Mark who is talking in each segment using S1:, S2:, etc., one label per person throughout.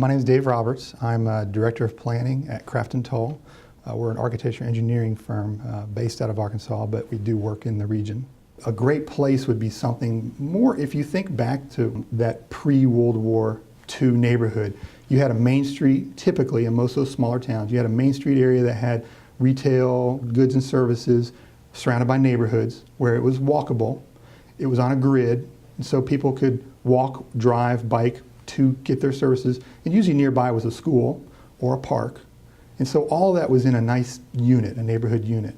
S1: My name is Dave Roberts. I'm Director of Planning at Craft & Toll. We're an architecture engineering firm based out of Arkansas, but we do work in the region. A great place would be something more, if you think back to that pre-World War II neighborhood, you had a main street, typically in most of those smaller towns, you had a main street area that had retail, goods and services, surrounded by neighborhoods where it was walkable. It was on a grid, and so people could walk, drive, bike to get their services, and usually nearby was a school or a park. And so all that was in a nice unit, a neighborhood unit.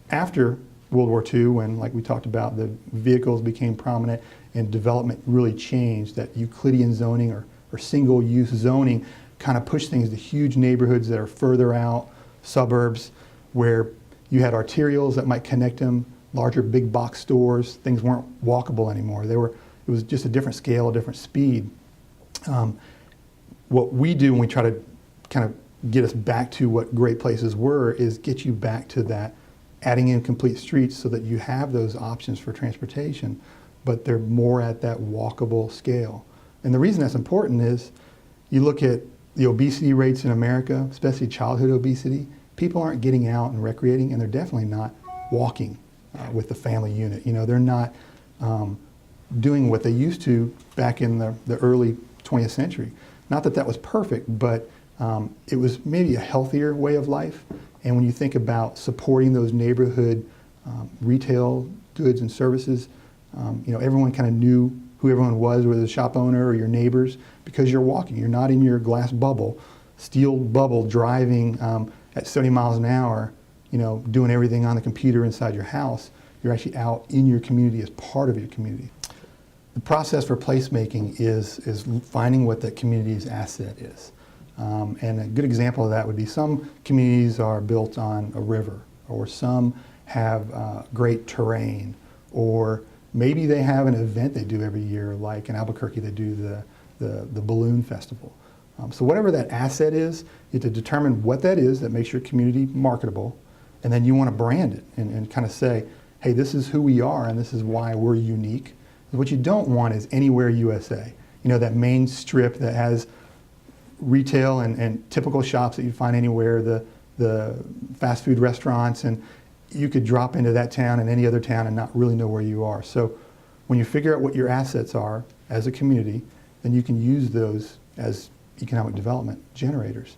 S1: After World War II, when, like we talked about, the vehicles became prominent and development really changed, that Euclidean zoning or single-use zoning kind of pushed things to huge neighborhoods that are further out, suburbs, where you had arterials that might connect them, larger big box stores. Things weren't walkable anymore. It was just a different scale, a different speed. What we do when we try to kind of get us back to what great places were is get you back to that, adding in complete streets so that you have those options for transportation, but they're more at that walkable scale. And the reason that's important is you look at the obesity rates in America, especially childhood obesity, people aren't getting out and recreating, and they're definitely not walking with the family unit. You know, they're not doing what they used to back in the early 20th century. Not that that was perfect, but it was maybe a healthier way of life. And when you think about supporting those neighborhood retail goods and services, you know, everyone kind of knew who everyone was, whether the shop owner or your neighbors, because you're walking. You're not in your glass bubble, steel bubble, driving at 70 miles an hour, you know, doing everything on the computer inside your house. You're actually out in your community as part of your community. The process for placemaking is finding what the community's asset is. And a good example of that would be some communities are built on a river, or some have great terrain, or maybe they have an event they do every year, like in Albuquerque they do the balloon festival. So whatever that asset is, you have to determine what that is that makes your community marketable, and then you want to brand it and kind of say, hey, this is who we are and this is why we're unique. What you don't want is Anywhere USA. You know, that main strip that has retail and typical shops that you find anywhere, the fast food restaurants, and you could drop into that town and any other town and not really know where you are. So when you figure out what your assets are as a community, then you can use those as economic development generators.